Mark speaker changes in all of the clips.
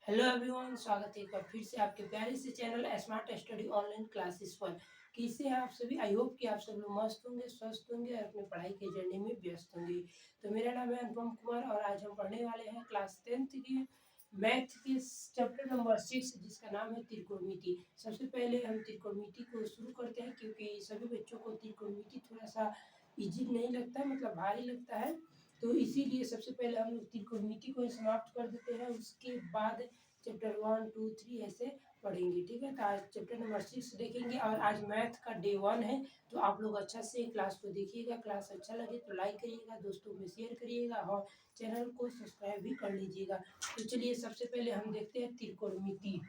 Speaker 1: Hello everyone, स्वागत है एक बार फिर से आपके प्यारे से channel smart study online classes पर। कैसे हैं आप सभी? आई होप कि आप सब लोग मस्त होंगे, स्वस्थ होंगे और अपने पढ़ाई के जर्नी में व्यस्त होंगे। तो मेरा नाम है अनुपम कुमार और आज हम पढ़ने वाले हैं क्लास 10th की मैथ के चैप्टर नंबर 6, जिसका नाम है त्रिकोणमिति। सबसे पहले हम त्रिकोणमिति को शुरू करते हैं, क्योंकि सभी बच्चों को त्रिकोणमिति थोड़ा सा इजी नहीं लगता है, मतलब भारी लगता है। तो इसीलिए सबसे पहले हम लोग त्रिकोणमिति को समाप्त कर देते हैं, उसके बाद चैप्टर 1 2 3 ऐसे पढ़ेंगे। ठीक है, तो आज चैप्टर नंबर 6 देखेंगे और आज मैथ का डे 1 है। तो आप लोग अच्छा से क्लास को देखिएगा। क्लास अच्छा लगे तो लाइक करिएगा, दोस्तों में शेयर करिएगा और चैनल को सब्सक्राइब भी कर लीजिएगा। तो चलिए सबसे पहले हम देखते हैं त्रिकोणमिति।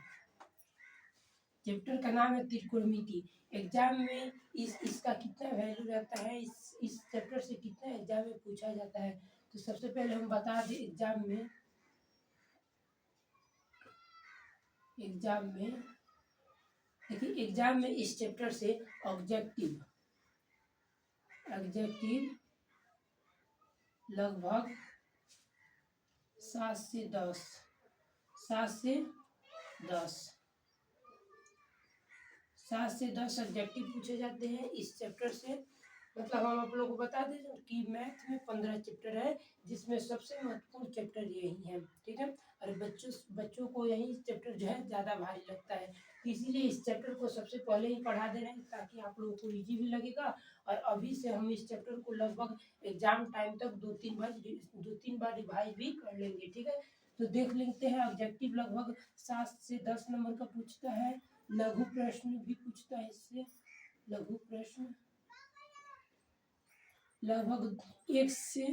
Speaker 1: चैप्टर का नाम है त्रिकोणमिति। एग्जाम में इसका कितना वैल्यू रहता है, इस चैप्टर से कितना एग्जाम में पूछा जाता है। तो सबसे पहले हम बता दें एग्जाम में इस चैप्टर से ऑब्जेक्टिव लगभग 7 से 10 ऑब्जेक्टिव पूछे जाते हैं इस चैप्टर से। मतलब हम आप लोगों को बता दें कि मैथ में 15 चैप्टर है, जिसमें सबसे महत्वपूर्ण चैप्टर यही है। ठीक है, और बच्चों को यही चैप्टर जो है ज़्यादा भारी लगता है, इसीलिए इस चैप्टर को सबसे पहले ही पढ़ा दे रहे हैं, ताकि आप लोगों को इजी भी लगेगा। और अभी से हम इस चैप्टर को लगभग एग्जाम टाइम तक दो तीन बार रिवाइज भी कर लेंगे। ठीक है, तो देख लेते हैं। ऑब्जेक्टिव लगभग 7 से 10 नंबर का पूछता है। लघु प्रश्न भी पूछता है इससे। लघु प्रश्न लगभग 1 से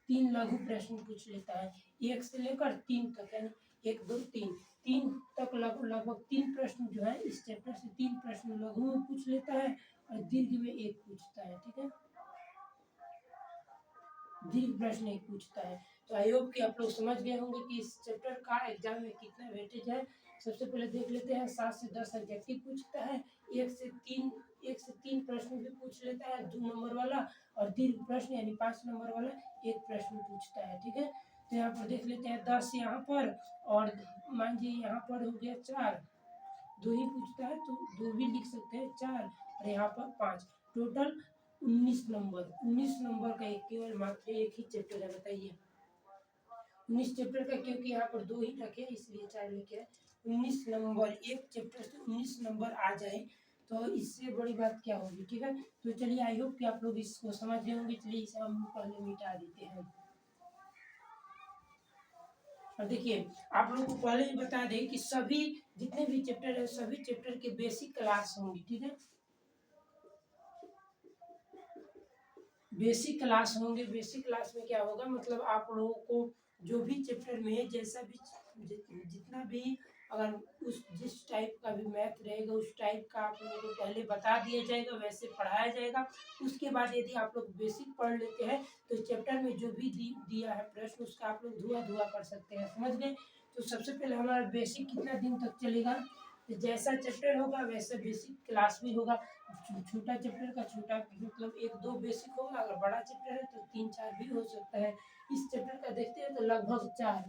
Speaker 1: 3 लघु प्रश्न पूछ लेता है। 1 से लेकर 3 तक, यानी 1 2 3 तक लगभग 3 प्रश्न जो है इस चैप्टर से 3 प्रश्न लघु में पूछ लेता है और दीर्घ में 1 पूछता है। ठीक है, दीर्घ प्रश्न 1 पूछता है। तो आई होप कि आप लोग समझ गए होंगे कि इस चैप्टर का एग्जाम में कितना वेटेज है। सबसे पहले देख लेते हैं। 7 से 10 ऑब्जेक्टिव पूछता है। 1 से 3 प्रश्न भी पूछ लेता है, 2 नंबर वाला, और दीर्घ प्रश्न यानी 5 नंबर वाला 1 प्रश्न पूछता है। ठीक है, तो यहाँ पर देख लेते हैं 10 यहाँ पर, और मान लीजिए यहाँ पर हो गया 4, 2 ही पूछता है तो 2 भी लिख सकते हैं, 4 और यहाँ पर 5, टोटल 19 नंबर का केवल मात्र एक ही चैप्टर है। बताइए 19 चैप्टर का, क्योंकि यहाँ पर 2 ही रखे इसलिए 4 लिखे हैं। 19 नंबर, एक चैप्टर से 19 नंबर आ जाए तो इससे बड़ी बात क्या होगी। ठीक है, तो चलिए आई होप कि आप लोग इसको समझ गए होंगे। चलिए इसे हम पहले मिटा देते हैं। और देखिए, आप लोगों को पहले ही बता दें कि सभी जितने भी चैप्टर है, सभी चैप्टर के बेसिक क्लास होंगी। ठीक है, बेसिक क्लास होंगे। बेसिक क्लास में क्या होगा, मतलब आप लोगों को जो भी चैप्टर में जैसा भी जितना भी अगर उस जिस टाइप का भी मैथ रहेगा, उस टाइप का आप लोगों को पहले बता दिया जाएगा, वैसे पढ़ाया जाएगा। उसके बाद यदि आप लोग बेसिक पढ़ लेते हैं तो चैप्टर में जो भी दिया है प्रश्न, उसका आप लोग धुआ कर सकते हैं। समझ गए? तो सबसे पहले हमारा बेसिक कितना दिन तक चलेगा, तो जैसा चैप्टर होगा वैसे बेसिक क्लास भी होगा। छोटा चैप्टर का छोटा, मतलब 1 2 बेसिक होगा। अगर बड़ा चैप्टर है तो 3 4 भी हो सकता है। इस चैप्टर का देखते हैं तो लगभग 4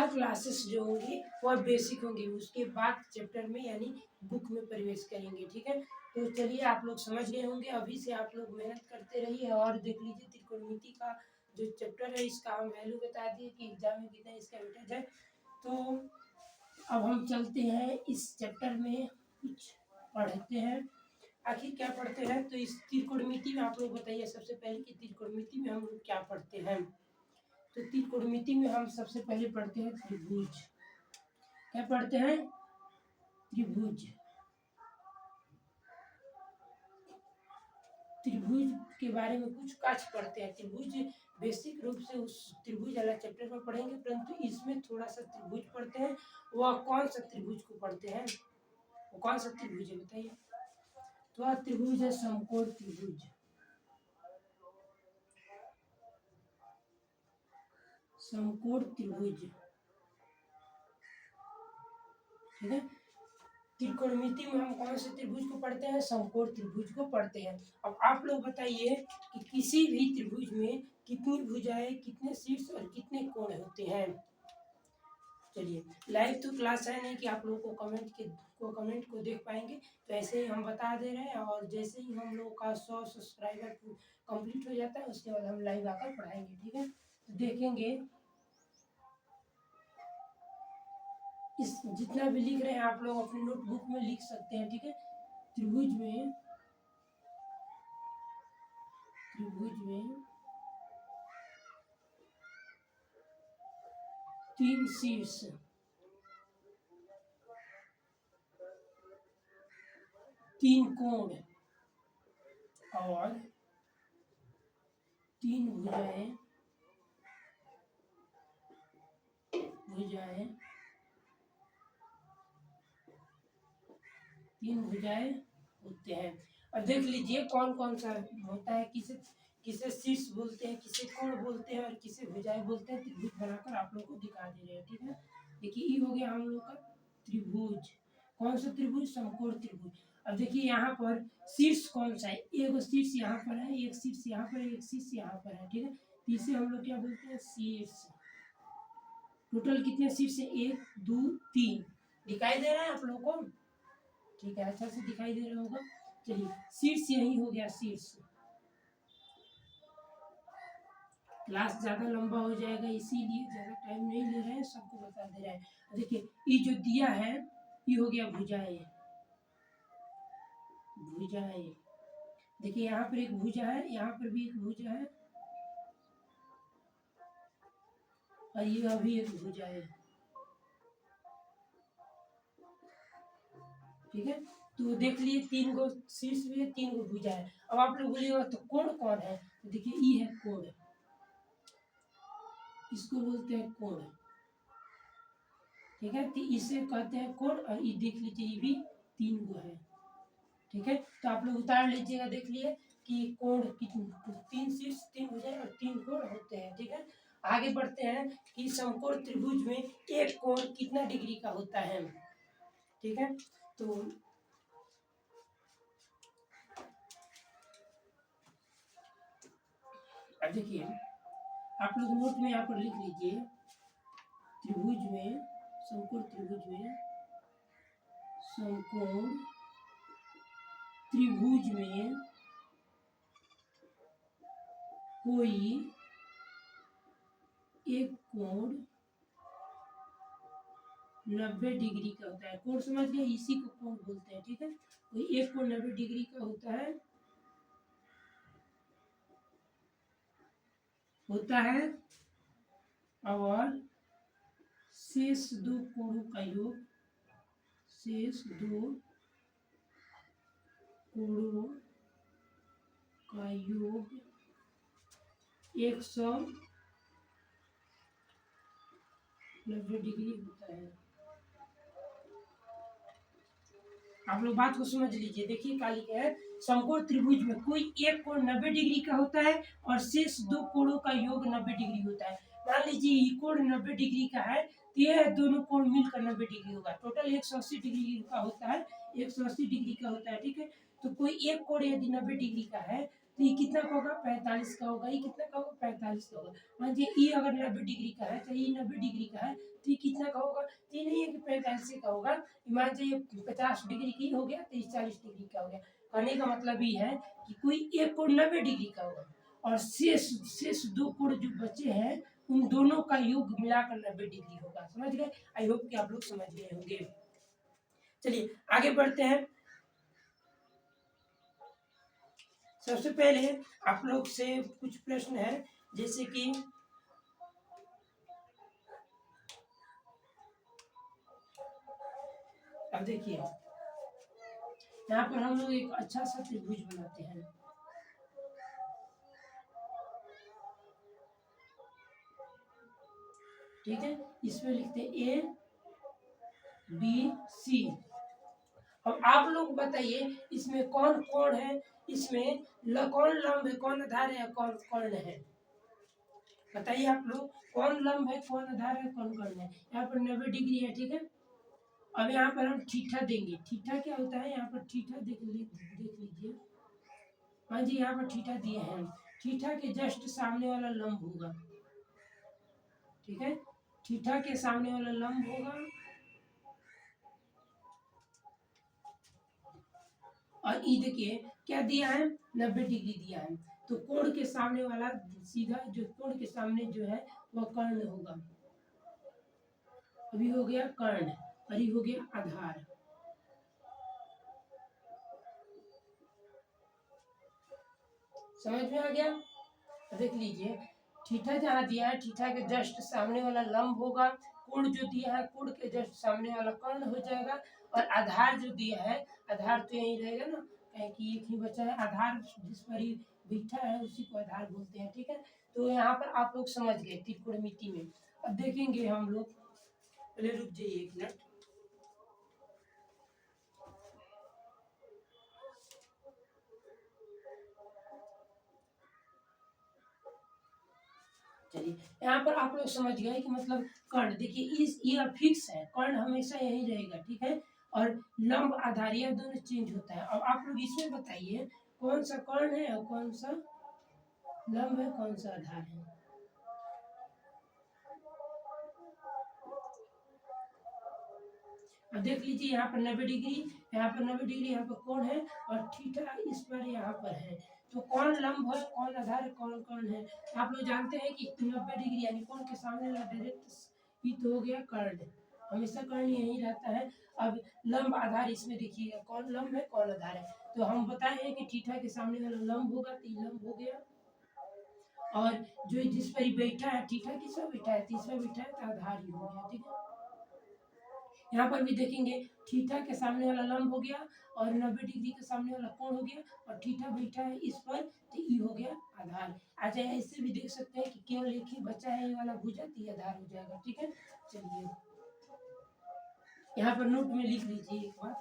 Speaker 1: क्लासेस जो होंगी वह बेसिक होंगी। उसके बाद चैप्टर में यानी बुक में प्रवेश करेंगे। ठीक है, तो चलिए आप लोग समझ गए होंगे। अभी से आप लोग मेहनत करते रहिए और देख लीजिए त्रिकोणमिति का जो चैप्टर है, इसका हम वैल्यू बता दिए कि एग्जाम में कितना इसका वेटेज है। तो अब हम चलते हैं इस चैप्टर में, कुछ पढ़ते हैं। आखिर क्या पढ़ते हैं, तो इस त्रिकोणमिति में आप लोग बताइए सबसे पहले कि त्रिकोणमिति में हम लोग क्या पढ़ते हैं। तो त्रिकोणमिति में हम सबसे पहले पढ़ते हैं त्रिभुज। क्या पढ़ते हैं? त्रिभुज। त्रिभुज के बारे में कुछ काच पढ़ते हैं। त्रिभुज बेसिक रूप से उस त्रिभुज वाला चैप्टर में पढ़ेंगे, परंतु इसमें थोड़ा सा त्रिभुज पढ़ते हैं। वह कौन सा त्रिभुज को पढ़ते हैं? वो कौन सा त्रिभुज है बताइए? तो वह त्रिभुज है समकोण त्रिभुज। समकोण त्रिभुज। ठीक है, त्रिकोणमिति में हम कौन से त्रिभुज को पढ़ते हैं? समकोण त्रिभुज को पढ़ते हैं। अब आप लोग बताइए कि किसी भी त्रिभुज में कितनी भुजाएं, कितने शीर्ष और कितने कोण होते हैं। चलिए, लाइव तो क्लास है नहीं कि आप लोगों को कमेंट को देख पाएंगे, तो ऐसे ही हम बता दे रहे हैं, और जैसे ही हम लोग का 100 सब्सक्राइबर कंप्लीट हो जाता है उसके बाद हम लाइव आकर पढ़ाएंगे, ठीक है। तो देखेंगे इस जितना भी लिख रहे हैं आप लोग अपने नोटबुक में लिख सकते हैं, ठीक है। त्रिभुज में 3 शीर्ष, 3 कोण और 3 भुजाएं 3 भुजाएं होते हैं। और देख लीजिए कौन कौन सा होता है, किसे किसे शीर्ष बोलते हैं, किसे कोण बोलते हैं और किसे भुजाएं बोलते हैं। त्रिभुज बनाकर आप लोग को दिखा दे रहे हैं, ठीक है। देखिए ये हो गया हम लोग का त्रिभुज। कौन सा त्रिभुज? समकोण त्रिभुज। अब देखिए यहाँ पर शीर्ष कौन सा है? एक शीर्ष यहाँ पर है, एक शीर्ष यहाँ पर है, एक शीर्ष यहाँ पर है, ठीक है। इसे हम लोग क्या बोलते हैं? शीर्ष। टोटल कितने शीर्ष है? 1 2 3। दिखाई दे रहा है आप लोगों को? ठीक है, अच्छा से दिखाई दे रहा होगा। चलिए, शीर्ष यही हो गया, शीर्ष। क्लास ज्यादा लंबा हो जाएगा इसीलिए ज्यादा टाइम नहीं ले रहे हैं, सबको बता दे रहे हैं। देखिए ये जो दिया है ये हो गया भुजाएं। देखिए यहाँ पर एक भुजा है, यहाँ पर भी एक भुजा है, और ये अभी एक भुजा है, ठीक है। तो देख लिए 3 गो शीर्ष भी है, 3 गो भुजा है। अब आप लोग बोलिएगा तो कोण कौन है? तो देखिए ये है कोण, इसको बोलते हैं कोण, ठीक है। तो इसे कहते हैं कोण, और ये देख लीजिए ये भी 3 गो है, ठीक है। तो आप लोग उतार लीजिएगा, देख लिए कि कोण कितने, 3 शीर्ष 3 भुजाएं और 3 कोण होते हैं, ठीक है। आगे बढ़ते हैं कि समकोण त्रिभुज में एक कोण कितना डिग्री का होता है, ठीक है। तो अब देखिए आप लोग नोट में यहाँ पर लिख लीजिए, त्रिभुज में, समकोण त्रिभुज में, समकोण त्रिभुज में कोई एक कोण 90 डिग्री का होता है। कोण समझ गए, इसी को कोण बोलते हैं, ठीक है। कोई एक कोण 90 डिग्री का होता है और शेष 2 कोणों का योग, शेष 2 कोणों का योग 190 डिग्री होता है। आप लोग बात को समझ लीजिए। देखिए क्या लिखा है, समकोण त्रिभुज में कोई एक कोण 90 डिग्री का होता है और शेष 2 कोणों का योग 90 डिग्री होता है। मान लीजिए ये कोण 90 डिग्री का है, तो यह दोनों कोण मिलकर 90 डिग्री होगा। टोटल 180 डिग्री का होता है, 180 डिग्री का होता है, ठीक है। तो कोई एक कोण यदि 90 डिग्री का है तो ये कितना का होगा? 45 का होगा। ये कितना का होगा? 45 का होगा। मान लीजिए ये अगर 90 डिग्री का है तो ये 90 डिग्री का है, तो ये कितना का होगा? तो ये नहीं है कि 45 का होगा। मान लीजिए 50 डिग्री की हो गया तो 40 डिग्री का हो गया। कहने का मतलब ये है कि कोई एक कोण 90 डिग्री का होगा और शेष 2 कोण जो बचे हैं उन दोनों का योग मिलाकर 90 डिग्री होगा। समझ गए? आई होप कि आप लोग समझ गए होंगे। चलिए आगे बढ़ते हैं। सबसे पहले आप लोग से कुछ प्रश्न है, जैसे कि अब देखिए यहाँ पर हम लोग एक अच्छा सा त्रिभुज बनाते हैं, ठीक है। इसमें लिखते हैं A B C। अब आप लोग बताइए इसमें कौन कोण है, इसमें कौन लंब है, कौन आधार है, कौन कर्ण है? बताइए आप लोग, कौन लंब है, कौन आधार है, कौन कर्ण है? यहाँ पर 90 डिग्री है, ठीक है। अब यहाँ पर हम थीटा देंगे। थीटा क्या होता है, यहाँ पर थीटा देख लीजिए। हाँ जी, यहाँ पर थीटा दिए हैं। थीटा के जस्ट सामने वाला लंब होगा, ठीक है। थीटा के सामने वाला लंब होगा और ई देखिए क्या दिया है, 90 डिग्री दिया है। तो कोण के सामने वाला सीधा जो कोण के सामने जो है वह कर्ण होगा। अभी हो गया कर्ण और ये हो गया आधार। समझ में आ गया। देख लीजिए थीटा जहाँ दिया है, थीटा के जस्ट सामने वाला लंब होगा। कोण जो दिया है, कोण के जस्ट सामने वाला कर्ण हो जाएगा। और आधार जो दिया है, आधार तो यही रहेगा ना, कहीं कि एक ही बचा है। आधार जिस पर ही बैठा है उसी को आधार बोलते हैं, ठीक है। तो यहाँ पर आप लोग समझ गए त्रिकोणमिति में। अब देखेंगे हम लोग, पहले रुक जाइए एक मिनट। चलिए यहाँ पर आप लोग समझ गए कि मतलब कर्ण, देखिए इस ये फिक्स है, कर्ण हमेशा यही रहेगा, ठीक है। और लंब आधार यह दोनों चेंज होता है। अब आप लोग इसमें बताइए कौन सा कर्ण है और कौन सा लंब है, कौन सा आधार है। अब देख लीजिए यहाँ पर 90 डिग्री, यहाँ पर 90 डिग्री, यहाँ पर कोण है और थीटा इस पर यहाँ पर है। तो कौन लंब है, कौन आधार है, कौन कर्ण है। आप लोग जानते हैं कि 90 डिग्री यानी कोण के सामने वाला डायरेक्ट ये तो हो गया कर्ण, हमेशा कर्ण यही रहता है। अब लंब आधार इसमें देखिएगा कौन लंब है कौन आधार है। तो हम बताए हैं कि थीटा के सामने वाला लंब होगा तो ये लंब हो गया। और जो जिस पर ही बैठा है, थीटा किस पर बैठा है, तीसरा बैठा है तो आधार ही हो गया, ठीक है। यहाँ पर भी देखेंगे थीटा के सामने वाला लंब हो गया और 90 डिग्री के सामने वाला कोण हो गया और थीटा बैठा है इस पर तो ई हो गया आधार। अच्छा ऐसे भी देख सकते हैं कि केवल एक ही बचा है ये वाला भुजा तो ये आधार हो जाएगा, ठीक है। चलिए यहाँ पर नोट में लिख लीजिए एक बार,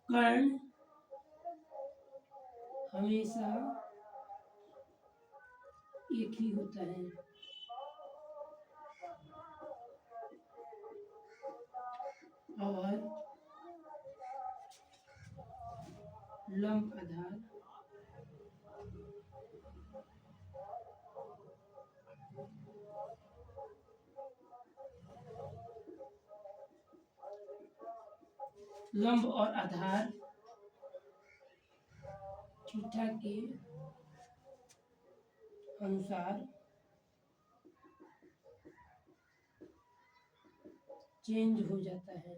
Speaker 1: कर्ण हमेशा एक ही होता है और लंब आधार लंब और आधार थीटा के अनुसार चेंज हो जाता है,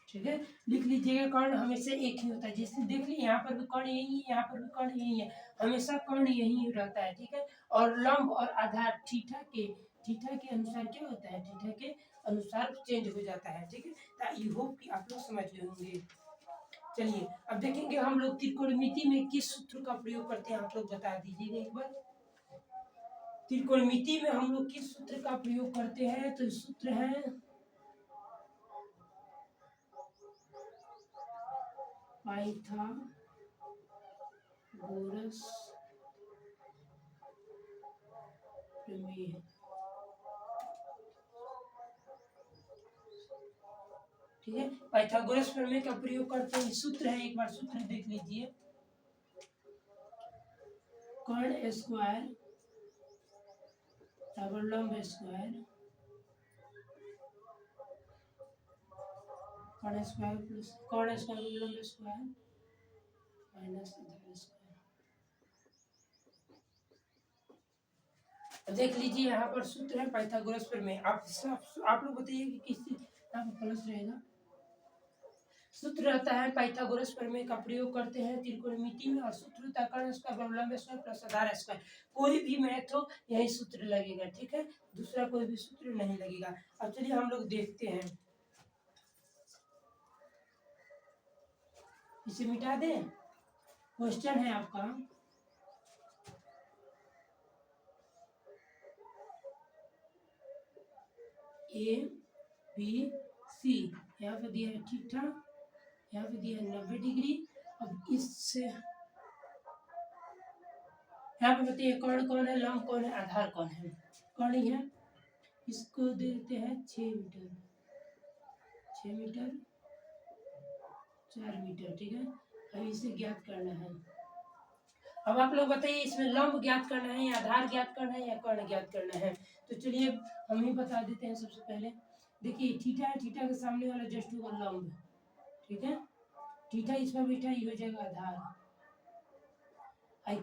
Speaker 1: ठीक है। लिख लीजिएगा कर्ण हमेशा एक ही होता है। जैसे देख लीजिए यहाँ पर भी कर्ण यही है, यहाँ पर भी कर्ण यही है, हमेशा कर्ण यही रहता है, ठीक है। और लंब और आधार थीटा के अनुसार क्या होता है, थीटा के अनुसार चेंज हो जाता है, ठीक है। आई होप कि आप लोग समझ गए होंगे। चलिए अब देखेंगे हम लोग त्रिकोणमिति में किस सूत्र का प्रयोग करते हैं, आप लोग बता दीजिएगा एक बार। त्रिकोणमिति में हम लोग किस सूत्र का प्रयोग करते हैं, तो सूत्र है पाइथागोरस प्रमेय। ठीक है, पाइथागोरस प्रमेय का प्रयोग करते हैं। सूत्र है, एक बार सूत्र देख लीजिए, कर्ण स्क्वायर बराबर लंब स्क्वायर, कर्ण स्क्वायर प्लस कर्ण स्क्वायर लंब स्क्वायर माइनस आधार स्क्वायर। देख लीजिए यहाँ पर सूत्र है पाइथागोरस प्रमेय। आप लोग बताइए कि किस चीज यहाँ पर प्लस रहेगा। सूत्र रहता है पाइथागोरस प्रमेय का प्रयोग करते हैं त्रिकोणमिति में और सूत्र होता है कर्ण स्क्वायर बराबर लंब स्क्वायर प्लस आधार स्क्वायर। कोई भी मैथ हो यही सूत्र लगेगा, ठीक है, दूसरा कोई भी सूत्र नहीं लगेगा। अब चलिए हम लोग देखते हैं, इसे मिटा दें। क्वेश्चन है आपका ए बी सी, यहाँ पे दिया है थीटा, यहाँ पे दिया है 90 डिग्री। अब इससे यहाँ पे बताइए कर्ण कौन है, लंब कौन है, आधार कौन है। कर्ण ही है, इसको देते हैं 6 मीटर, 6 मीटर 4 मीटर, ठीक है। अब इसे ज्ञात करना है। अब आप लोग बताइए इसमें लंब ज्ञात करना है या आधार ज्ञात करना है या कर्ण ज्ञात करना है। तो चलिए हम ही बता देते हैं। सबसे पहले देखिए थीटा है, थीटा के सामने वाला जस्ट होगा लंब, ठीक है। थीटा इसमें बैठा ही हो जाएगा आधार,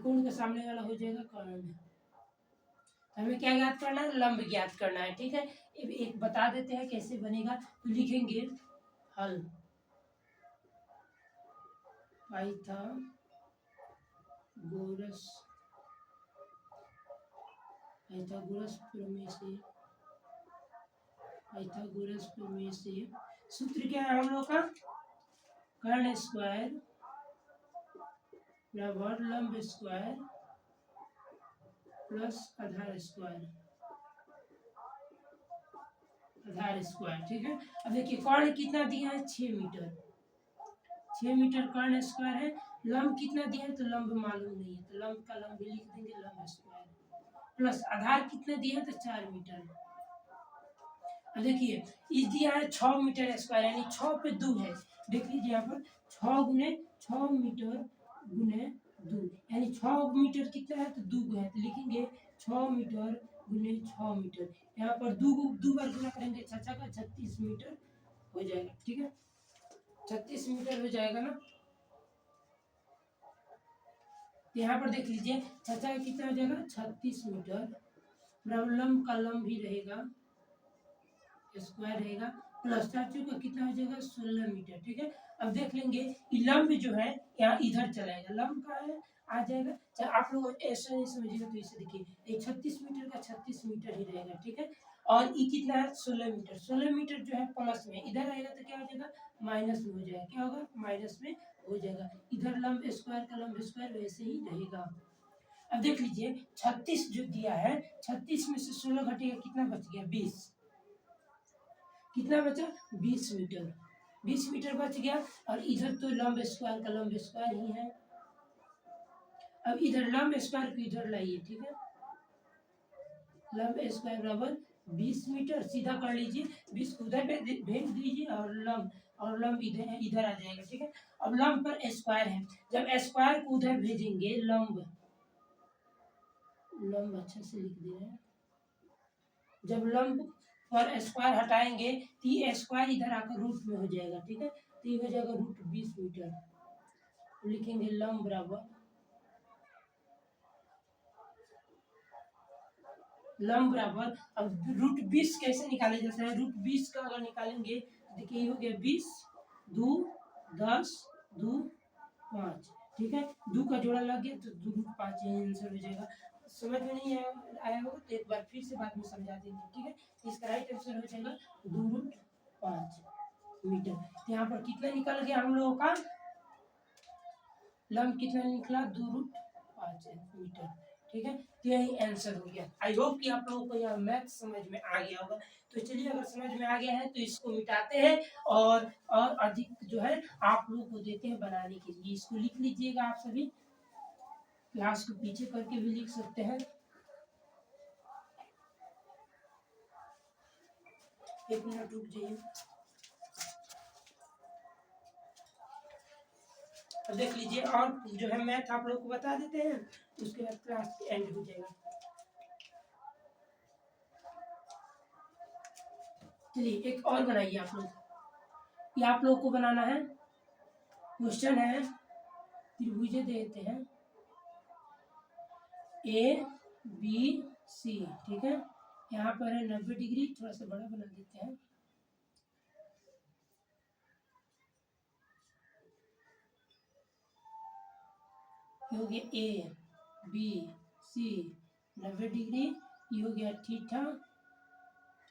Speaker 1: कोण के सामने वाला हो जाएगा कर्ण। हमें क्या ज्ञात करना है, लंब ज्ञात करना है, ठीक है। एक बता देते हैं कैसे बनेगा। तो लिखेंगे हल पाइथागोरस प्रमेय से सूत्र क्या है हम लोग का, कर्ण स्क्वायर बराबर लंब स्क्वायर प्लस आधार स्क्वायर, ठीक है। अब देखिए कर्ण कितना दिया है, 6 मीटर, 6 मीटर कर्ण स्क्वायर है। लंब कितना दिया है, तो लंब मालूम नहीं है, तो लंब का लंब भी लिख देंगे लंब स्क्वायर, प्लस आधार कितना दिया है, तो 4 मीटर। अब देखिए इस दिया है 6 मीटर स्क्वायर, यानी 6 पे 2 है। देख लीजिए यहाँ पर 6 गुने 6 मीटर गुने 2, यानी 6 मीटर कितना है, तो 2 है, तो लिखेंगे 6 मीटर गुने 6 मीटर। यहाँ पर 2 बार गुना करेंगे 6 का 36 मीटर हो जाएगा, ठीक है। 36 मीटर हो जाएगा ना। यहाँ पर देख लीजिए 6 का कितना हो जाएगा, 36 मीटर बराबर लंब का लंब भी रहेगा स्क्वायर रहेगा, प्लस 4 का कितना हो जाएगा, 16 मीटर, ठीक है। अब देख लेंगे लंब जो है यहाँ इधर चलाएगा, लंब का है आ जाएगा। चाहे आप लोग ऐसा नहीं समझिएगा तो इसे देखिए 36 मीटर का 36 मीटर ही रहेगा, ठीक है। और ये कितना है, 16 मीटर, 16 मीटर जो है प्लस में, इधर आएगा तो क्या हो जाएगा, माइनस में हो जाएगा, क्या होगा, माइनस में हो जाएगा। इधर लंब स्क्वायर का लंब स्क्वायर वैसे ही रहेगा। अब देख लीजिए 36 जो दिया है, 36 में से 16 घटेगा कितना बच गया, 20, कितना बचा, 20 मीटर, 20 मीटर बच गया। और इधर तो लंब स्क्वायर का लंब स्क्वायर ही है। अब इधर लंब स्क्वायर को इधर लाइए, ठीक है। लंब स्क्वायर बराबर 20 मीटर, सीधा कर लीजिए, 20 को उधर भेज दीजिए और लंब इधर आ जाएगा, ठीक है। अब लंब पर स्क्वायर है, जब स्क्वायर को उधर भेजेंगे लंब अच्छा से लिख दे रहे हैं, जब लंब पर स्क्वायर हटाएंगे तो ये स्क्वायर इधर आकर रूट में हो जाएगा, ठीक है। तो ये हो जाएगा रूट 20 मीटर, लिखेंगे लंब बराबर अब रूट 20 कैसे निकाले जाता है, रूट 20 का अगर निकालेंगे तो देखिए ये हो गया 20 2 10 2 5, ठीक है। 2 का जोड़ा लग गया तो 2 रूट 5 आंसर हो जाएगा। समझ में नहीं आया होगा तो एक बार फिर से बाद में समझा देंगे, ठीक है। इसका राइट आंसर हो जाएगा 2 रूट 5 मीटर। तो यहाँ पर कितना निकल गया हम लोगों का, लंब कितना निकला, 2 रूट 5 मीटर, ठीक है। तो यही आंसर हो गया। आई होप कि आप लोगों को यह मैथ समझ में आ गया होगा। तो चलिए अगर समझ में आ गया है तो इसको मिटाते हैं और अधिक जो है आप लोगों को देते हैं बनाने के लिए। इसको लिख लीजिएगा आप सभी, क्लास को पीछे करके भी लिख सकते हैं। एक मिनट रुक जाइए। अब देख लीजिए और जो है मैथ आप लोग को बता देते हैं, उसके बाद क्लास एंड हो जाएगा। चलिए एक और बनाइए आप लोग, ये आप लोग को बनाना है। क्वेश्चन है त्रिभुज देते हैं ABC, ठीक है। यहाँ पर है 90 डिग्री, थोड़ा सा बड़ा बना देते हैं। ये हो गया ABC 90 डिग्री, ये हो गया थीटा,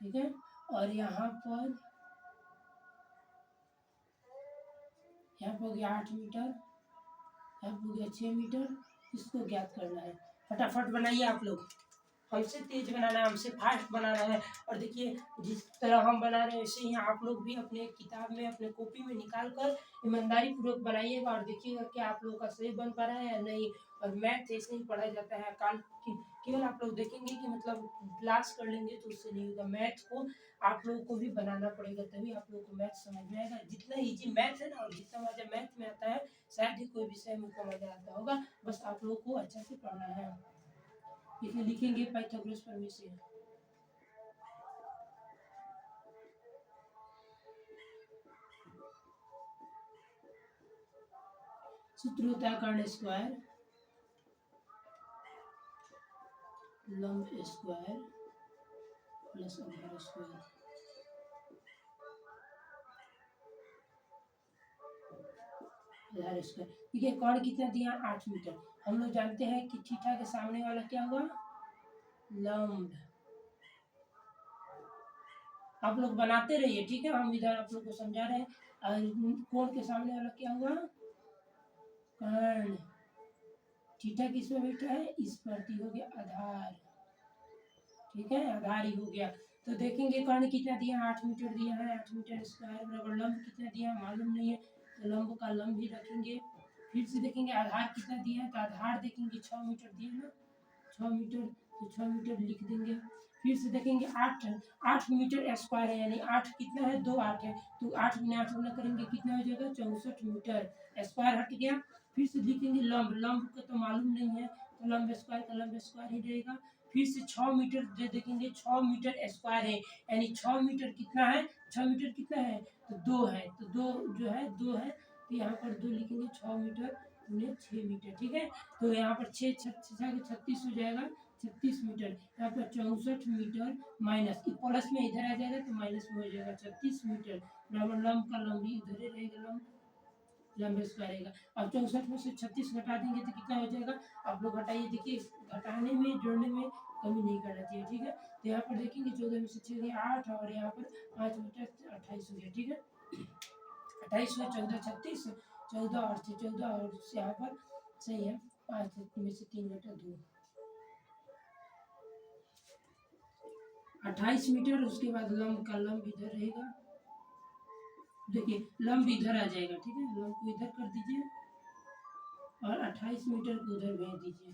Speaker 1: ठीक है। और यहाँ पर हो गया 8 मीटर, यहाँ पर हो गया 6 मीटर। इसको ज्ञात करना है, फटाफट बनाइए आप लोग। हमसे तेज बनाना है, हमसे फास्ट बनाना है। और देखिए जिस तरह हम बना रहे हैं वैसे ही आप लोग भी अपने किताब में अपने कॉपी में निकाल कर ईमानदारी पूर्वक बनाइएगा और देखिएगा कि आप लोगों का सही बन पा रहा है या नहीं। और मैथ ऐसे ही पढ़ा जाता है। केवल आप लोग देखेंगे कि मतलब क्लास कर लेंगे तो उससे नहीं होगा, मैथ को आप लोगों को भी बनाना पड़ेगा, तभी आप लोगों को मैथ समझ में आएगा। जितना इजी मैथ है ना और जितना मजा मैथ में आता है शायद ही कोई विषय में उतना मजा आता होगा। बस आप लोगों को अच्छा से पढ़ना है। इसमें लिखेंगे पाइथागोरस प्रमेय। सूत्र होता है कर्ण स्क्वायर लंब स्क्वायर प्लस आधार स्क्वायर। आधार स्क्वायर ठीक है। कर्ण कितना दिया 8 मीटर। हम लोग जानते हैं कि थीटा के सामने वाला क्या हुआ लंब। आप लोग बनाते रहिए ठीक है, हम इधर आप लोग को समझा रहे हैं। और कोण के सामने वाला क्या हुआ कर्ण। थीटा किस में बैठा है इस पर, हो गया आधार। ठीक है आधार ही हो गया। तो देखेंगे कर्ण कितना दिया 8 मीटर दिया है, 8 मीटर स्क्वायर बराबर लंब कितना दिया मालूम नहीं है, तो लंब का लंब ही रखेंगे। फिर से देखेंगे आधार कितना दिया है, तो आधार देखेंगे 6 मीटर दिया ना 6 मीटर, तो 6 मीटर लिख देंगे। फिर से देखेंगे 8 मीटर स्क्वायर है, यानी 8 कितना है 2 8 है, तो 8 में 8 गुना करेंगे कितना हो जाएगा 64 मीटर। स्क्वायर हट गया। फिर से लिखेंगे लंब, लंब का तो मालूम नहीं है, तो लंब स्क्वायर का लंब स्क्वायर ही रहेगा। फिर से 6 मीटर जो देखेंगे 6 मीटर स्क्वायर है, यानी 6 मीटर कितना है 6 मीटर कितना है तो 2 है, तो 2 जो है 2 है, तो यहाँ पर 2 लिखेंगे 6 मीटर 6 मीटर। ठीक है, तो यहाँ पर 6 36 हो जाएगा 36 मीटर। यहाँ पर 64 मीटर माइनस प्लस में इधर आ जाएगा तो माइनस में हो जाएगा 36 मीटर बराबर लंब का लंब भी इधर रहेगा, लंब स्क्वायर रहेगा। अब 64 में से 36 घटा देंगे तो कितना हो जाएगा, आप लोग घटाइए। देखिए घटाने में जोड़ने में कमी नहीं करना चाहिए। ठीक है, तो यहाँ पर देखेंगे 14 में से 6 गया 8 और यहाँ पर 5 मीटर 28 हो गया। ठीक है 28 में 14 36 14 और 14 और यहाँ पर सही है 5 में से 3 घटा 2 28 मीटर। उसके बाद लंब का लंब इधर रहेगा, देखिए लंब इधर आ जाएगा। ठीक है लंब को इधर कर दीजिए और 28 मीटर को उधर भेज दीजिए।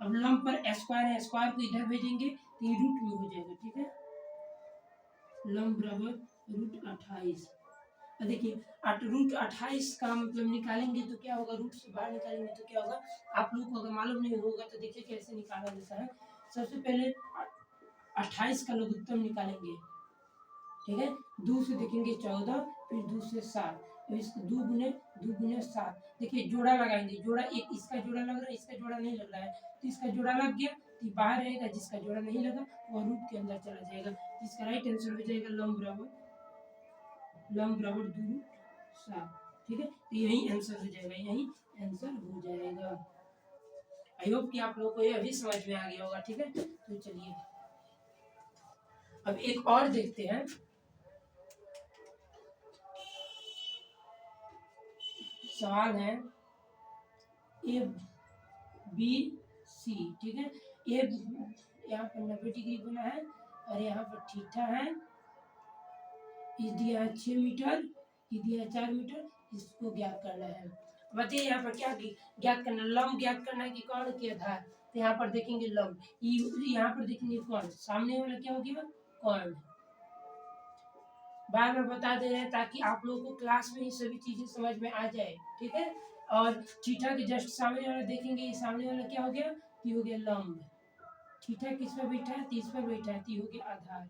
Speaker 1: अब लंब पर स्क्वायर है, स्क्वायर को इधर भेजेंगे तो ये रूट में हो जाएगा। ठीक है लंब बराबर रूट 28। देखिए रूट 28 का मतलब निकालेंगे तो क्या होगा, रूट से बाहर निकालेंगे तो क्या होगा, आप लोग को अगर मालूम नहीं होगा तो देखिए कैसे निकाला जाता है। सबसे पहले 28 का लघुत्तम निकालेंगे। ठीक है 2 से देखेंगे 14, फिर 2 से 7, तो इसको 2 गुने 7। देखिए जोड़ा लगाएंगे, जोड़ा एक इसका जोड़ा लग रहा है, इसका जोड़ा नहीं लग रहा है, तो इसका जोड़ा लग गया तो बाहर रहेगा, जिसका जोड़ा नहीं लगा वो रूट के अंदर चला जाएगा। इसका राइट आंसर हो जाएगा लंब बराबर 2 रूट 7। ठीक है तो यही आंसर हो जाएगा, यही आंसर हो जाएगा। आई होप कि आप लोगों को ये भी समझ में आ गया होगा। ठीक है तो चलिए अब एक और देखते हैं। सवाल है ए बी सी। ठीक है ए यहाँ पर 90 डिग्री बना है और यहाँ पर थीटा है, इस दिया है 6 मीटर, ये दिया है 4 मीटर, इसको ज्ञात करना है। बताइए यहाँ पर क्या ज्ञात करना, लंब ज्ञात करना है कि कर्ण के आधार। तो यहाँ पर देखेंगे लंब, यहाँ पर देखेंगे कर्ण, सामने वाला क्या हो गया कर्ण। बार बार बता दे रहे हैं ताकि आप लोगों को क्लास में ही सभी चीजें समझ में आ जाए। ठीक है और थीटा के जस्ट सामने वाला देखेंगे, ये सामने वाला क्या हो गया, ये हो गया लंब। थीटा किस पर बैठा है, 30 पर बैठा है, ये हो गया आधार।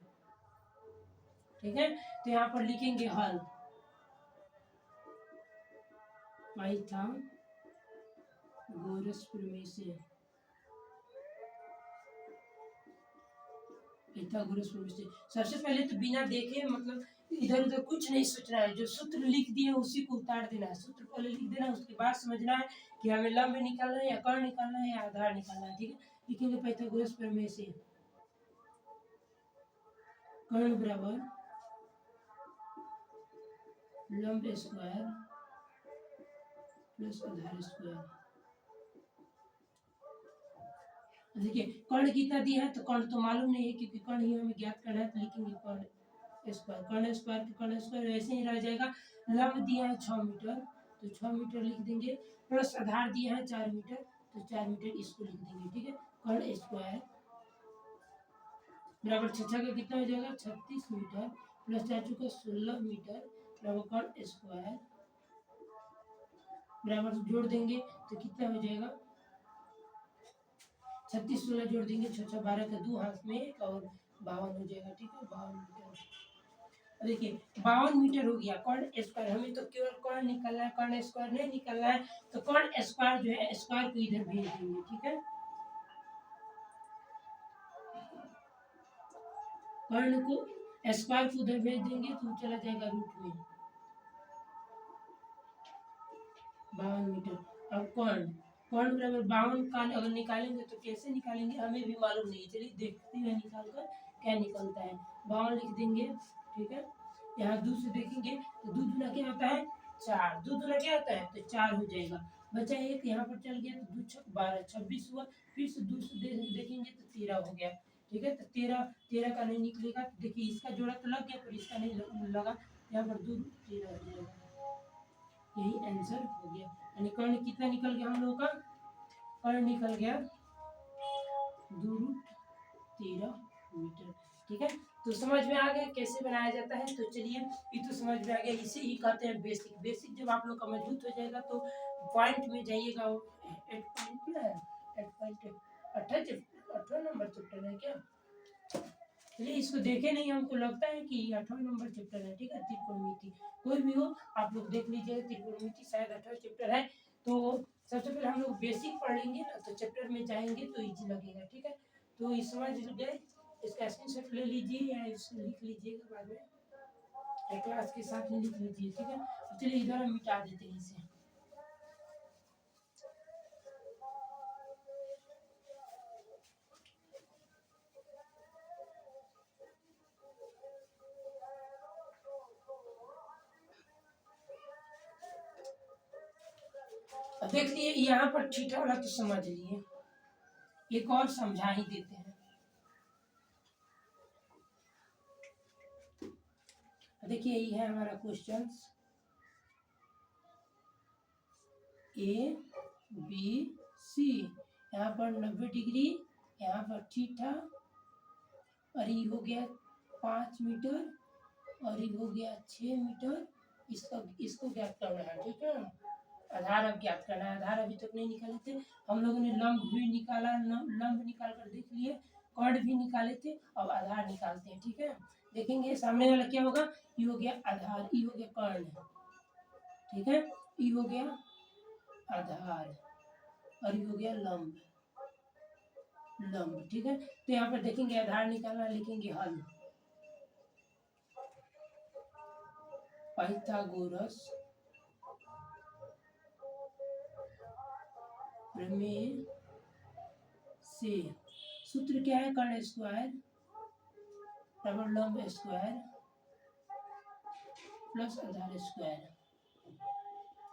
Speaker 1: ठीक है तो यहाँ पर लिखेंगे हल पाइथागोरस प्रमेय से। पाइथागोरस प्रमेय से सबसे पहले तो बिना देखे मतलब इधर उधर कुछ नहीं सोचना है, जो सूत्र लिख दिए उसी को उतार देना है। सूत्र पहले लिख देना है, उसके बाद समझना है कि हमें लंब निकालना है या कर्ण निकालना है या आधार निकालना है। ठीक है लिखेंगे पाइथागोरस प्रमेय से कर्ण बराबर लंब स्क्वायर प्लस आधार स्क्वायर। देखिए कर्ण कितना दिया है, तो कर्ण तो मालूम नहीं है क्योंकि कर्ण ही हमें ज्ञात करना है, तो लिखेंगे कर्ण स्क्वायर, कर्ण स्क्वायर तो कर्ण स्क्वायर ऐसे ही रह जाएगा। लंब दिया है 6 मीटर, तो 6 मीटर लिख देंगे, प्लस आधार दिया है 4 मीटर, तो 4 मीटर इसको लिख देंगे, ठीक है। कर्ण स्क्वायर बराबर 6 का कितना हो जाएगा 36 मीटर प्लस 4 चुका 16 मीटर बराबर कर्ण स्क्वायर बराबर जोड़ देंगे तो कितना हो जाएगा 36 16 जोड़ देंगे 6 6 12 का 2 हाथ में 1 और 52 हो जाएगा, ठीक है। 52 मीटर, देखिए 52 मीटर हो गया कर्ण स्क्वायर। हमें तो केवल कर्ण निकालना है, कर्ण स्क्वायर नहीं निकालना है, तो कर्ण स्क्वायर जो है स्क्वायर को इधर भेज देंगे, ठीक है। कर्ण को स्क्वायर को उधर भेज देंगे तो चला जाएगा रूट में 52 मीटर। अब कर्ण बराबर 52 का अगर निकालेंगे तो कैसे निकालेंगे हमें भी मालूम नहीं, चलिए देखते हैं निकाल कर क्या निकलता है। 52 लिख देंगे, ठीक है। यहाँ 2 से देखेंगे तो 2 दूना क्या होता है 4, 2 दूना क्या होता है तो 4 हो जाएगा, बचा 1 यहाँ पर चल गया तो 2 6 12 26 हुआ, फिर से 2 से देखेंगे तो 13 हो गया, ठीक है। तो 13 का नहीं निकलेगा, तो देखिए इसका जोड़ा तो लग गया पर इसका नहीं लगा, यहाँ पर 2 13 हो जाएगा, यही आंसर हो गया। यानी कर्ण कितना निकल गया हम लोगों का, कर्ण निकल गया 2√13 मीटर, ठीक है। तो समझ में आ गया कैसे बनाया जाता है, तो चलिए ये तो समझ में आ गया, इसे ही कहते हैं बेसिक। बेसिक जब आप लोग का मजबूत हो जाएगा तो पॉइंट में जाइएगा, 8 नंबर चैप्टर है क्या, चलिए इसको देखे नहीं, हमको लगता है कि 8वां नंबर चैप्टर है, ठीक है। त्रिकोणमिति कोई भी हो आप लोग देख लीजिएगा, त्रिकोणमिति शायद 8वां चैप्टर है। तो सबसे पहले हम लोग बेसिक पढ़ेंगे ना, तो चैप्टर में जाएंगे तो इजी लगेगा, ठीक है। तो इस समझ गए, इसका स्क्रीनशॉट ले लीजिए या इसको लिख लीजिएगा बाद में, क्लास के साथ में लिख लीजिए, ठीक है। तो चलिए इधर हम मिटा देते हैं इसे। देख लिए यहाँ पर थीटा वाला तो समझ लिए, एक और समझा ही देते हैं। देखिए यही है हमारा क्वेश्चन, ए बी सी, यहाँ पर 90 डिग्री, यहाँ पर थीटा, और ये हो गया 5 मीटर और ये हो गया 6 मीटर, इसको ज्ञात करना है, ठीक है। आधार अब ज्ञात करना है, आधार अभी तक नहीं निकाले थे हम लोगों ने, लंब भी निकाला, लंब निकाल कर देख लिए, कर्ण भी निकाले थे, अब आधार निकालते हैं, ठीक है। देखेंगे सामने वाला क्या होगा, ये हो गया आधार, ये हो गया कर्ण, ठीक है, ये हो गया आधार और ये हो गया लंब, ठीक है। तो यहाँ पर देखेंगे आधार निकालना, लिखेंगे हल, पाइथागोरस प्रमेय से सूत्र क्या है, कर्ण स्क्वायर बराबर लंब स्क्वायर प्लस आधार स्क्वायर।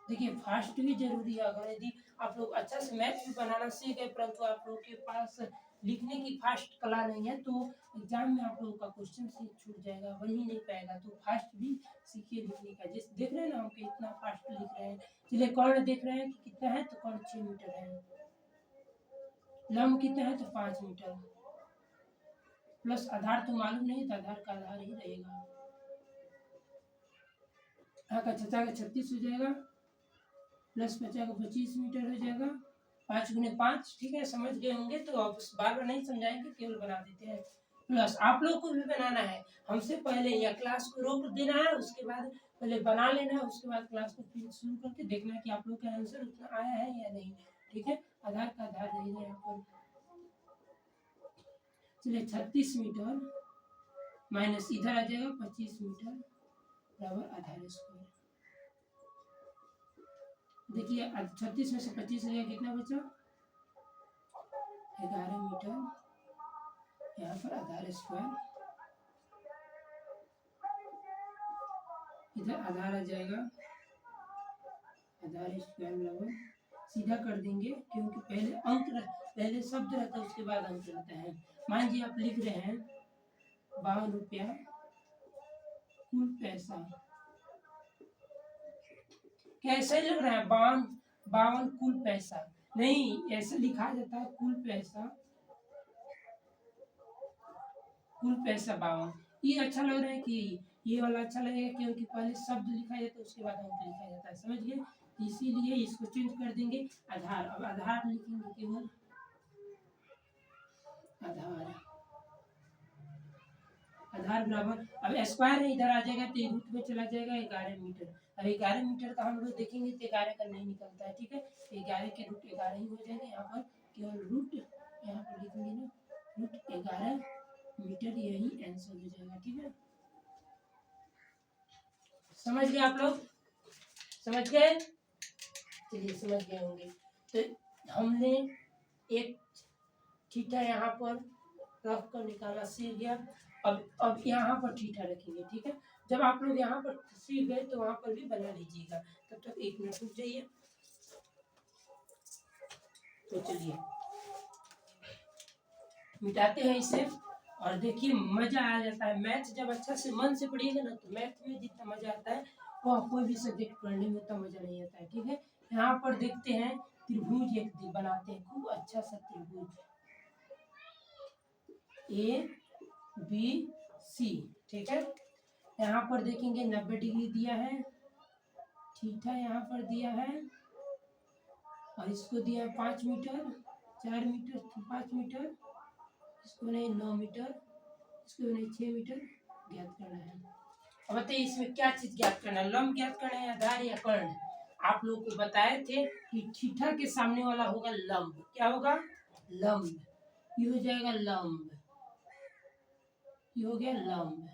Speaker 1: देखिए फास्ट भी जरूरी है, अगर यदि आप लोग अच्छा से मैथ भी बनाना सीख गए परंतु आप लोग के पास लिखने की फास्ट कला नहीं है तो एग्जाम में आप लोगों का क्वेश्चन से छूट जाएगा, बन ही नहीं पाएगा। तो फास्ट भी सीखिए लिखने का, जैसे देख रहे हैं ना हम कितना फास्ट लिख रहे हैं। चलिए कर्ण देख रहे हैं कि कितना है, तो कर्ण 6 मीटर है, लंब कितना है तो 5 मीटर, प्लस आधार तो मालूम नहीं था, आधार का आधार ही रहेगा, यहाँ का 36 हो जाएगा, प्लस 50 का 25 मीटर हो जाएगा, 5 गुने 5, ठीक है। समझ गए होंगे तो अब बार बार नहीं समझाएंगे, केवल बना देते हैं। प्लस आप लोग को भी बनाना है, हमसे पहले या क्लास को रोक देना है, उसके बाद पहले बना लेना है, उसके बाद क्लास को फिर शुरू करके देखना है कि आप लोग का आंसर उतना आया है या नहीं, ठीक है। आधार का आधार रहेगा यहाँ पर, चलिए 36 मीटर माइनस इधर आ जाएगा 25 मीटर बराबर आधार स्क्वायर। देखिए 36 में से 25 हो गया, कितना बचा 11 मीटर, यहाँ पर आधार स्क्वायर, इधर आधार आ जाएगा, आधार स्क्वायर बराबर सीधा कर देंगे क्योंकि पहले शब्द रहता है उसके बाद अंक रहता है। मान लीजिए आप लिख रहे हैं 52 रुपया कुल पैसा, कैसे लग रहा है 52 कुल पैसा, नहीं, ऐसे लिखा जाता है कुल पैसा 52। ये अच्छा लग रहा है कि ये वाला अच्छा लगेगा, क्योंकि पहले शब्द लिखा जाता है उसके बाद अंक लिखा जाता है, समझ गए। इसीलिए इसको चेंज कर देंगे आधार। अब आधार लिखेंगे केवल आधार। आधार बराबर, अब स्क्वायर इधर आ जाएगा तो रूट में चला जाएगा 11 मीटर। अब 11 मीटर का हम लोग देखेंगे तो 11 का नहीं निकलता है, ठीक है। 11 के रूट 11 ही हो जाएगा। यहाँ पर केवल रूट यहाँ पर लिखेंगे ना, रूट 11 मीटर, यही आंसर हो जाएगा, ठीक है। समझ गए आप लोग, समझ गए, चलिए समझ गए होंगे। तो हमने एक थीटा यहाँ पर रख कर निकालना सीख गया। अब यहाँ पर थीटा रखेंगे, ठीक है। जब आप लोग यहाँ पर सीख गए तो वहाँ पर भी बना लीजिएगा। तब तक 1 मिनट रुक जाइए। तो चलिए मिटाते हैं इसे, और देखिए मजा आ जाता है। मैथ जब अच्छा से मन से पढ़िएगा ना, तो मैथ में जितना मजा आता है वो कोई भी सब्जेक्ट पढ़ने में उतना मजा नहीं आता है, ठीक है। यहाँ पर देखते हैं त्रिभुज एक बनाते हैं, खूब अच्छा सा त्रिभुज ABC, ठीक है। यहाँ पर देखेंगे 90 डिग्री दिया है, थीटा यहाँ पर दिया है, और इसको दिया है 5 मीटर, 4 मीटर, 5 मीटर, इसको नहीं 9 मीटर, इसको नहीं 6 मीटर ज्ञात करना है। अब बताइए इसमें क्या चीज ज्ञात करना है, लंब ज्ञात करना है, आधार या कर्ण। आप लोगों को बताए थे कि थीटा के सामने वाला होगा लंब। क्या होगा? लंब। ये हो जाएगा लंब, ये हो गया लंब।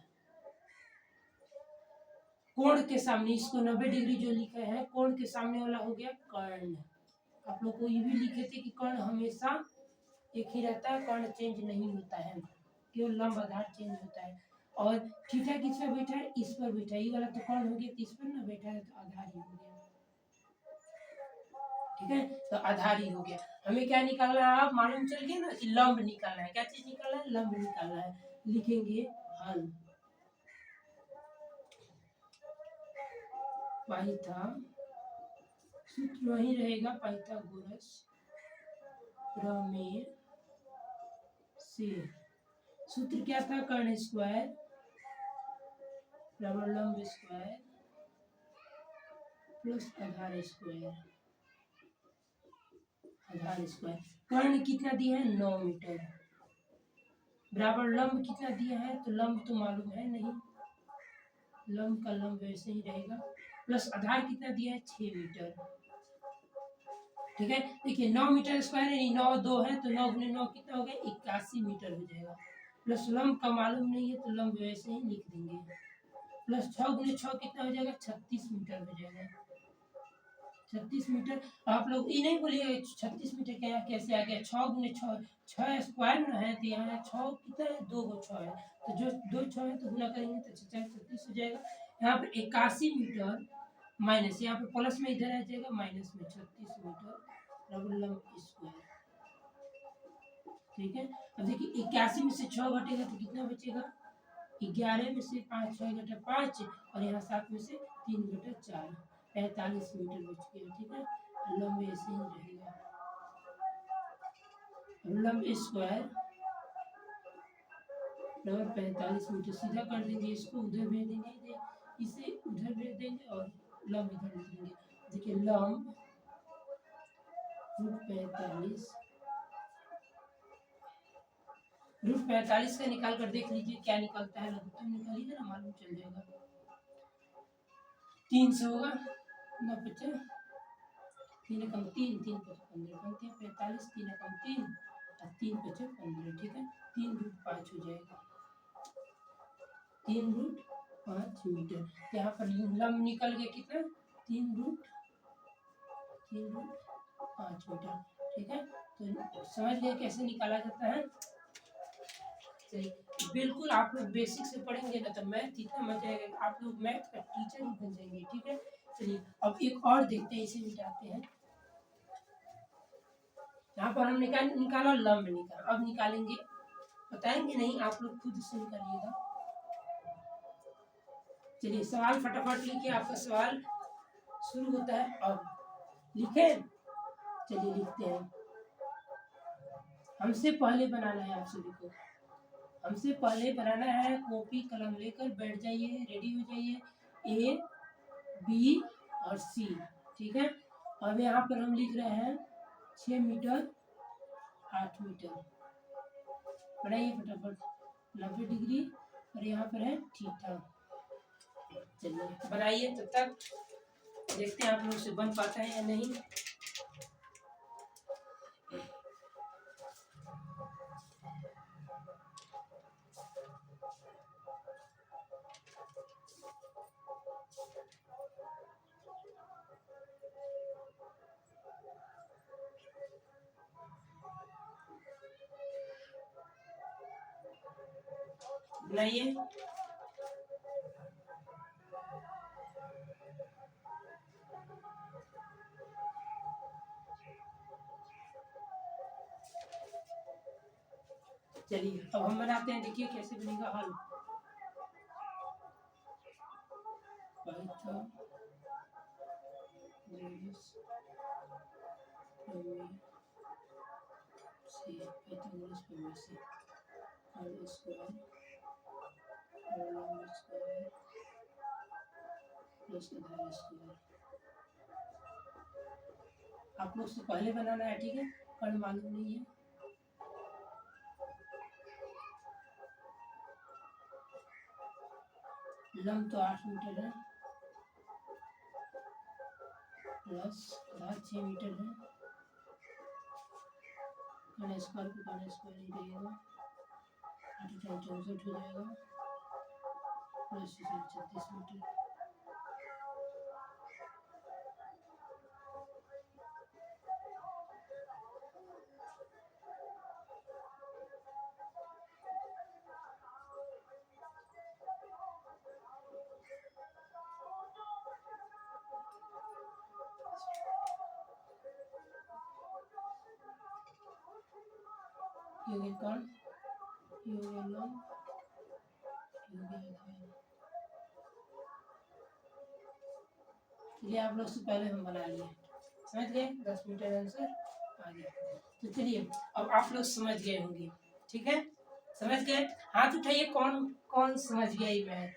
Speaker 1: कोण के सामने, इसको 90 डिग्री जो लिखा है, कोण के सामने वाला हो गया कर्ण। आप लोग को ये भी लिखे थे कि कर्ण हमेशा एक ही रहता है, कर्ण चेंज नहीं होता है, केवल लंब आधार चेंज होता है। और थीटा किस पर बैठा है? इस पर बैठा है। ये वाला तो कर्ण हो गया, तो इस पर ना बैठा है तो आधार ही हो गया, ठीक है। तो आधार ही हो गया। हमें क्या निकालना है? अब मालूम चल गया ना कि लंब निकालना है। क्या चीज निकालना है? लंब निकालना है। लिखेंगे हल। पाइथा, सूत्र वही रहेगा, पाइथागोरस प्रमेय से। सूत्र क्या था? कर्ण स्क्वायर बराबर लंब स्क्वायर प्लस आधार स्क्वायर। आधार स्क्वायर, कर्ण कितना दिया है? 9 मीटर, बराबर लंब कितना दिया है? तो लंब तो मालूम है नहीं, लंब का लंब वैसे ही रहेगा, प्लस आधार कितना दिया है? 6 मीटर, ठीक है। देखिए 9 मीटर स्क्वायर है, 9 2 है, तो 9 गुने 9 कितना हो गया? 81 मीटर हो जाएगा। प्लस लंब का मालूम नहीं है, तो लंब वैसे ही लिख देंगे। प्लस 6 गुने 6 कितना हो जाएगा? 36 मीटर हो जाएगा। 36 मीटर। आप लोग ये नहीं बोलिए 36 मीटर क्या कैसे आ गया? 6 गुने 6, 6 स्क्वायर में है, तो यहाँ 6 कितना है? 2 गो 6 है, तो जो 2 6 है तो गुना करेंगे तो 36 हो जाएगा। यहाँ पर 81 मीटर माइनस, यहाँ पे प्लस में इधर आ जाएगा माइनस में 36 मीटर डबल लंब स्क्वायर, ठीक है। अब देखिए 81 में से 6 घटेगा तो कितना बचेगा? 11 में से 5, 6 घटा 5, और यहाँ 7 में से 3 घटा 4, 45 मीटर बच गया, ठीक है। लंब ऐसे ही रहेगा। लंब स्क्वायर बराबर 45 मीटर, सीधा कर देंगे, इसको उधर भेज देंगे, इसे उधर भेज देंगे, और लंब इधर लिख देंगे। देखिए लंब रूट 45 का निकाल कर देख लीजिए क्या निकलता है। लघुत्तम निकालिएगा ना, मालूम चल जाएगा। 3 से होगा ना, 50 3 कम 3, 3 5 15 बनते हैं 45, 3 कम 3 और 3 5 15, ठीक है। 3 रूट 5 हो जाएगा, 3 रूट 5 मीटर। यहाँ पर लंब निकल गया कितना? 3 रूट 5 मीटर, ठीक है। तो समझ गए कैसे निकाला जाता है। बिल्कुल आप लोग बेसिक से पढ़ेंगे ना, तो मैथ इतना मजा आएगा, आप लोग मैथ का टीचर ही बन जाएंगे, ठीक है। चलिए अब एक और देखते हैं, इसे मिटाते हैं। यहाँ पर हम निकाला लंब निकाला, अब निकालेंगे, बताएंगे नहीं, आप लोग खुद से निकालिएगा। चलिए सवाल फटाफट लिखिए, आपका सवाल शुरू होता है अब। लिखे चलिए लिखते हैं। हमसे पहले बनाना है आप सभी को, हमसे पहले बनाना है। कॉपी कलम लेकर बैठ जाइए, रेडी हो जाइए। ए बी और सी, ठीक है। अब यहाँ पर हम लिख रहे हैं 6 मीटर 8 मीटर। बनाइए फटाफट। 90 डिग्री और यहाँ पर है थीटा। चलिए बनाइए, तब तक देखते हैं आप लोग से बन पाता है या नहीं। बनाइए। चलिए अब हम बनाते हैं, देखिए कैसे बनेगा हल। पाइथन आप लोग से पहले बनाना है, ठीक है, पर मालूम नहीं है। लंब तो 8 मीटर है, प्लस 6 मीटर है। कर्ण स्क्वायर को कर्ण स्क्वायर ही रहेगा, 8 64 हो जाएगा, प्लस 36 मीटर। ये हो गया कर्ण, ये हो गया लंब, ये हो गया आधार। चलिए आप लोग से पहले हम बना लिए, समझ गए। 10 मीटर आंसर आ गया। तो चलिए अब आप लोग समझ गए होंगे, ठीक है, समझ गए। हाथ उठाइए, कौन कौन समझ गया ये मैथ,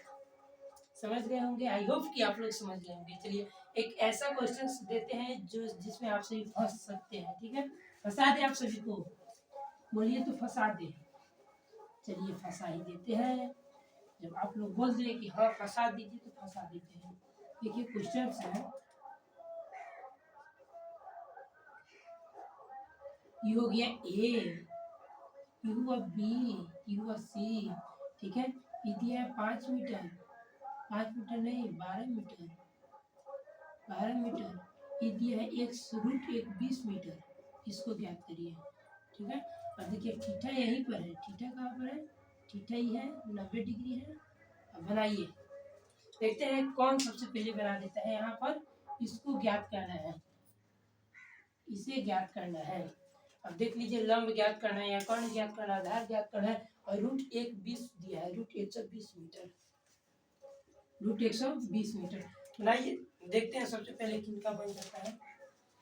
Speaker 1: समझ गए होंगे। आई होप कि आप लोग समझ गए होंगे। चलिए एक ऐसा क्वेश्चन देते हैं जो जिसमें आप सभी फंस सकते हैं, ठीक है। फंसा दे आप सभी को, बोलिए तो फंसा दे। चलिए फंसा ही देते हैं। जब आप लोग बोल दें कि हाँ फंसा दीजिए तो फंसा देते हैं। देखिए क्वेश्चन है, ये हो गया ए, ये हुआ बी, ये हुआ सी, ठीक है। ये दिया है 5 मीटर, 5 मीटर नहीं 12 मीटर, 12 मीटर। ये दिया है एक 20 मीटर, इसको ज्ञात करिए, ठीक है। और देखिए थीटा यहीं पर है, थीटा कहाँ पर है, थीटा ही है, 90 डिग्री है। अब बनाइए, देखते हैं कौन सबसे पहले बना देता है। यहाँ पर इसको ज्ञात करना है, इसे ज्ञात करना है। अब देख लीजिए, लंब ज्ञात करना है या कर्ण ज्ञात करना है, आधार ज्ञात करना है। और रूट 120 दिया है, रूट 120 मीटर, रूट 120 मीटर। बनाइए, देखते हैं सबसे पहले किनका बन जाता है।